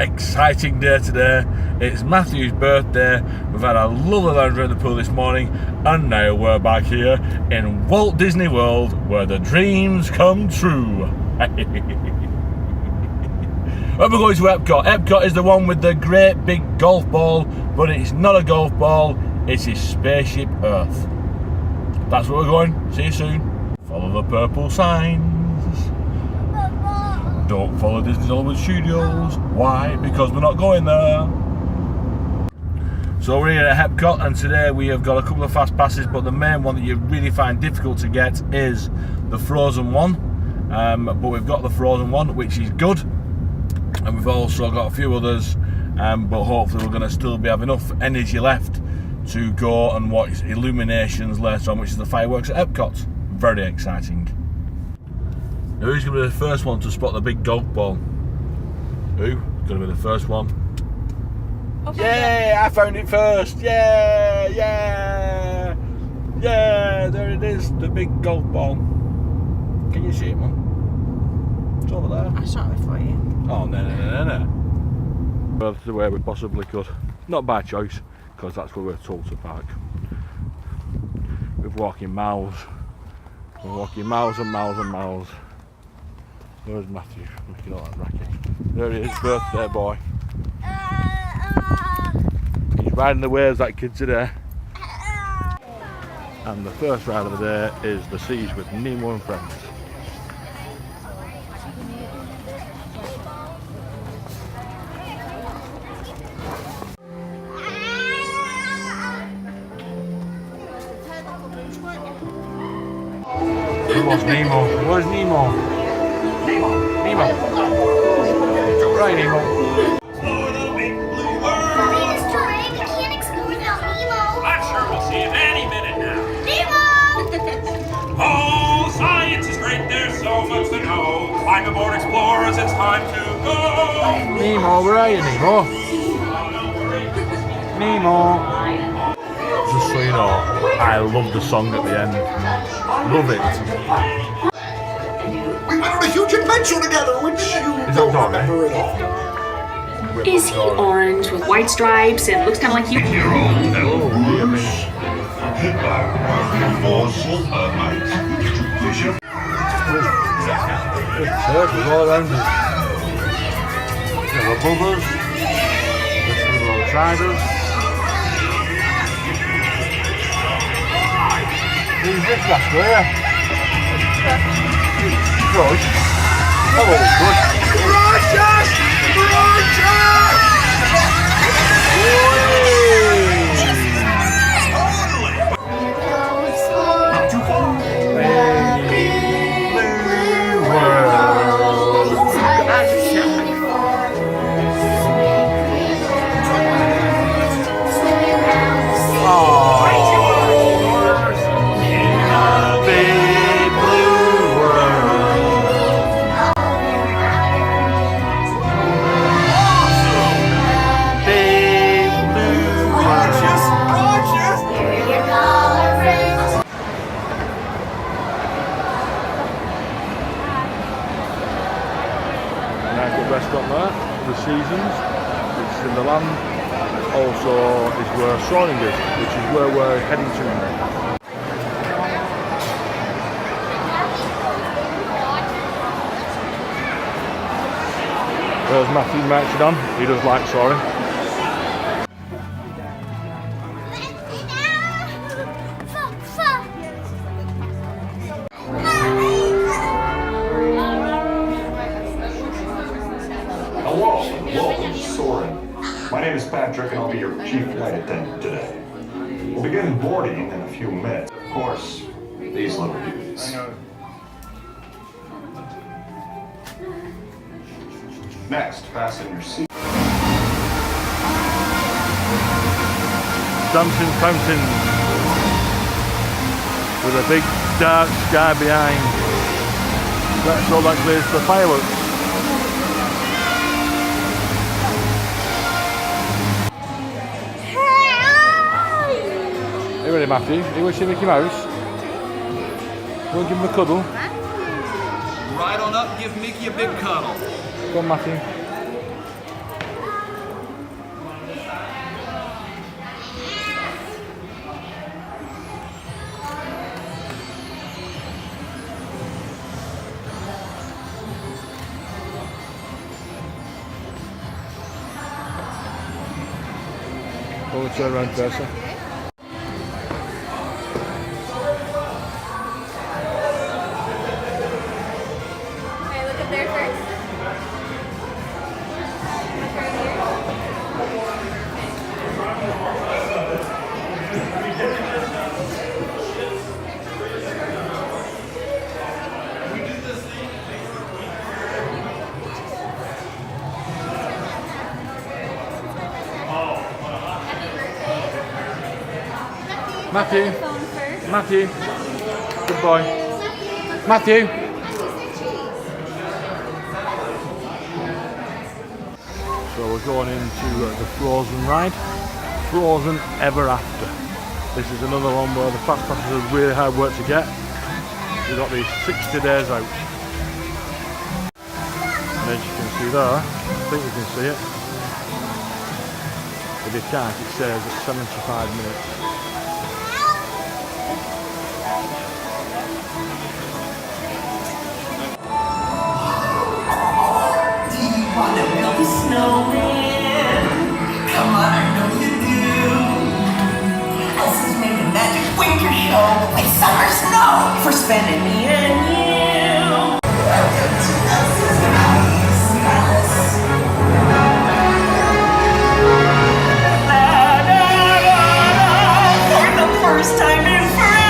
exciting day today. It's Matthew's birthday. We've had a lovely lounge around the pool this morning, and now we're back here in Walt Disney World where the dreams come true. When we're going to Epcot, Epcot is the one with the great big golf ball, but it's not a golf ball, it's his spaceship Earth. That's where we're going. See you soon. Follow the purple signs. Don't follow Disney Hollywood Studios. Why? Because we're not going there. So we're here at Epcot, and today we have got a couple of fast passes, but the main one that you really find difficult to get is the Frozen one. But we've got the Frozen one, which is good, and we've also got a few others, but hopefully we're going to still be have enough energy left to go and watch Illuminations later on, which is the fireworks at Epcot. Very exciting. Now, who's going to be the first one to spot the big golf ball? Who? Going to be the first one. Okay. Yeah, I found it first. Yeah, yeah, yeah. There it is, the big golf ball. Can you see it, man? It's over there. I saw it for you. Oh, no. Well, the way we possibly could. Not by choice, because that's where we're told to park. We're walking miles. We're walking miles and miles and miles. Where's Matthew making all that racket? There he is, birthday boy. He's riding the waves, that kid today. And the first ride of the day is the seas with Nemo and friends. Where's Nemo? Where's Nemo? Nemo! Right, Nemo. Explore the big blue world. It's terrain. We can't explore without Nemo. I'm sure we'll see him any minute now. Nemo! Oh, science is great. There's so much to know. Climb aboard, explorers. It's time to go. Nemo, where are you, Nemo? Nemo. Just so you know, I love the song at the end. Love it. We went on a huge adventure together, which you don't remember at all. Is he orange with white stripes and looks kind of like you? Your own Oh, dear me. Circles all around us. There are above us. There's some alongside us. Who's this rascal here? Crush? Hello, Crush. Restaurant there, the Seasons, which is in the land, also is where Soarin is, which is where we're heading to now. There's Matthew marching on, he does like Soarin. Welcome to Soarin. My name is Patrick and I'll be your chief flight attendant today. We'll begin boarding in a few minutes. Of course, these little dudes. Next, fasten your seat. Dancing fountains with a big dark sky behind. That's all that clears for fireworks. Are you ready, Matthew? Do you want to see Mickey Mouse? You want to give him a cuddle? Ride on up and give Mickey a big cuddle. Go on, Matthew. We'll turn around first. Huh? Okay, look up there first. Look right here. Matthew, Phone first. Matthew, good boy. Matthew. So we're going into the Frozen ride, Frozen Ever After. This is another one where the fast passes are really hard work to get. We've got these 60 days out. And as you can see there, I think you can see it. If you can't, it says it's 75 minutes. Wanna build a snowman? Come on, I know you do. Elsa's made a magic winter show with summer snow for spending me and you. Welcome to Elsa's Ice Palace. For the first time in forever.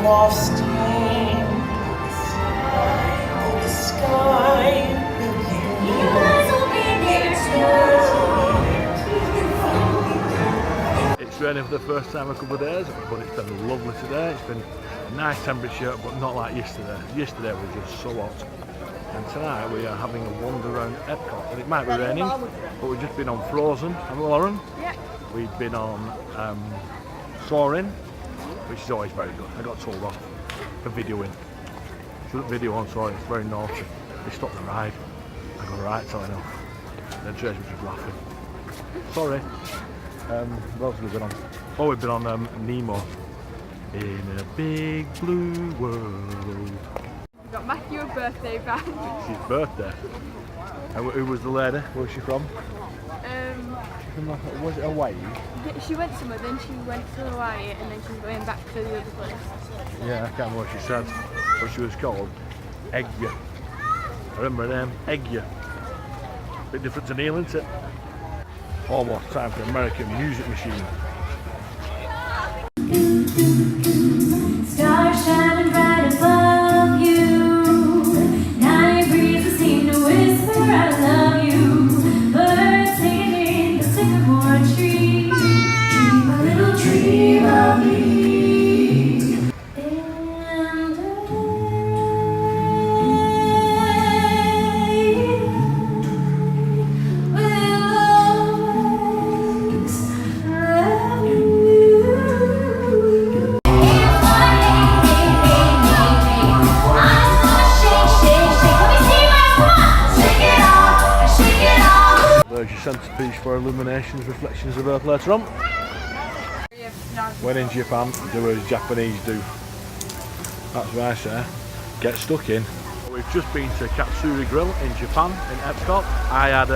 Off steam, the sky will It's raining for the first time in a couple of days, but it's been lovely today. It's been a nice temperature, but not like yesterday. Yesterday was just so hot. And tonight we are having a wander around Epcot. And it might be raining, but we've just been on Frozen, haven't we, Lauren? Yeah. We've been on Soarin, which is always very good. I got told off for videoing. Shouldn't video on Soarin, it's very naughty. They stopped the ride. I got a right telling off. And then Trace was just laughing. Sorry. What else have we been on? Oh, we've been on Nemo. In a big blue world. We got Matthew a birthday band. It's his birthday. And who was the lady? Where was she from? Was it Hawaii? She went somewhere, then she went to Hawaii, and then she's going back to the other place. Yeah, I can't remember what she said. What she was called? Eggya. I remember her name, Eggya. Bit different to Neil, isn't it? Almost time for American Music Machine. Stars shining bright above you. Night breezes seem to whisper, I love you. Birds singing in the sycamore tree. Dream a little dream of me. Centerpiece for Illuminations, Reflections of Earth later on. When in Japan, do as Japanese do. That's what I say. Get stuck in. We've just been to Katsuri Grill in Japan, in Epcot. I had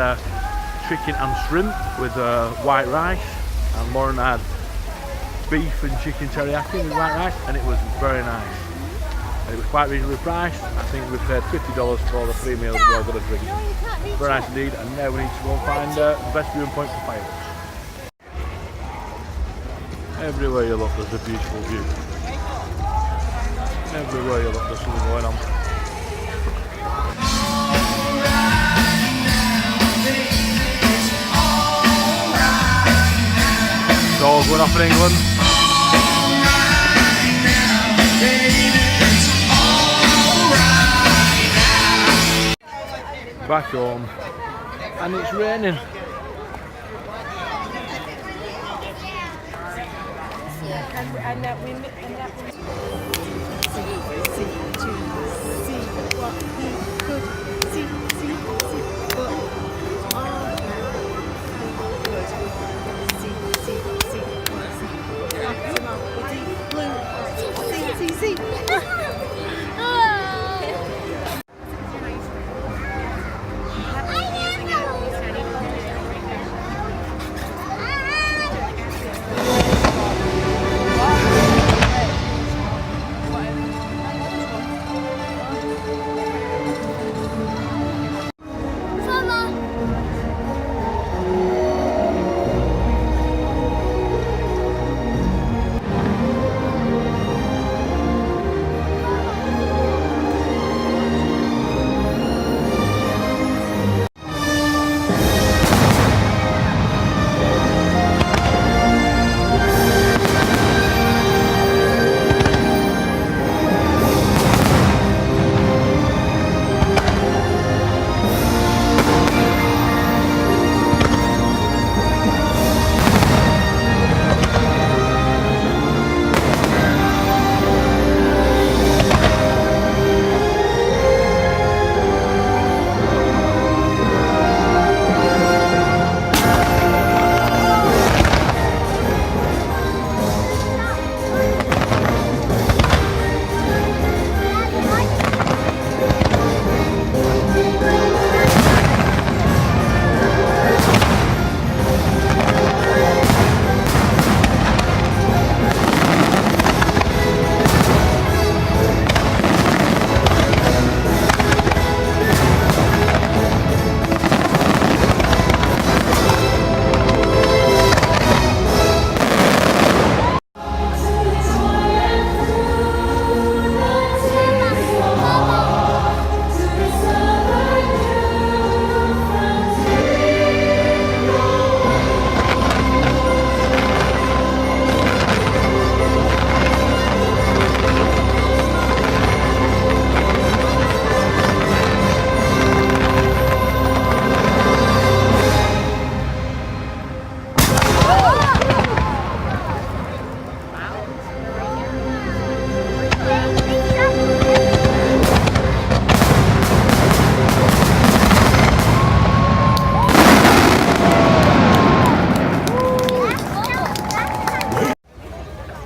chicken and shrimp with white rice, and Lauren had beef and chicken teriyaki with white rice, and it was very nice. And It was quite reasonably priced. I think we paid $50 for the 3 meals we all got a drink. Very nice indeed, and now we need to go and find the best viewing point for fireworks. Everywhere you look there's a beautiful view. Everywhere you look there's something going on. It's all going off in England. Back home, and it's raining.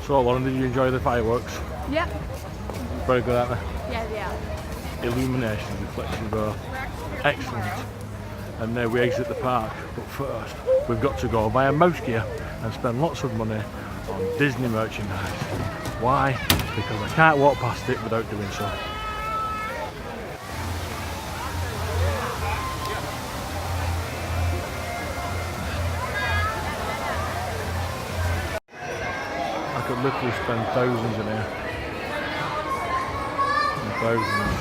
So Lauren, did you enjoy the fireworks? Yeah. Very good, aren't they? Yeah, they are. Illuminations, reflection bow. Excellent. And now we exit the park, but first we've got to go buy a mouse gear and spend lots of money on Disney merchandise. Why? Because I can't walk past it without doing so. I could literally spend thousands in here. Thousands.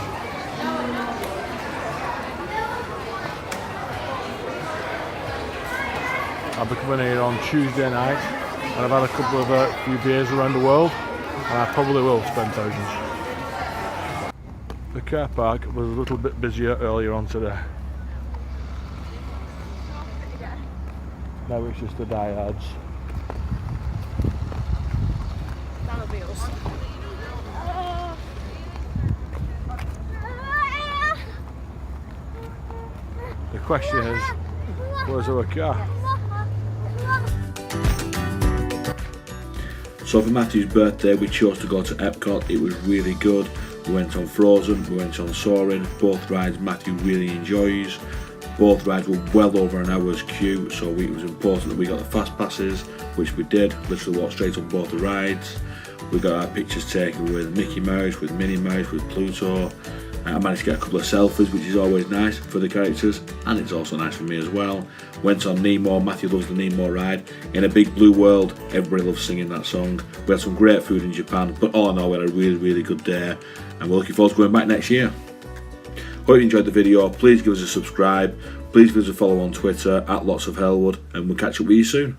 I'll be coming here on Tuesday night, and I've had a couple of few beers around the world, and I probably will spend thousands. The car park was a little bit busier earlier on today. Now it's just the diehards. That'll be us. The question is, where's our car? So for Matthew's birthday we chose to go to Epcot. It was really good. We went on Frozen, we went on Soarin, both rides Matthew really enjoys. Both rides were well over an hour's queue, so it was important that we got the fast passes, which we did. Literally walked straight on both the rides. We got our pictures taken with Mickey Mouse, with Minnie Mouse, with Pluto. I managed to get a couple of selfies, which is always nice for the characters, and it's also nice for me as well. Went on Nemo. Matthew loves the Nemo ride. In a big blue world, everybody loves singing that song. We had some great food in Japan, but all in all, we had a really good day, and we're looking forward to going back next year. Hope you enjoyed the video. Please give us a subscribe. Please give us a follow on Twitter @LotsOfHailwood, and we'll catch up with you soon.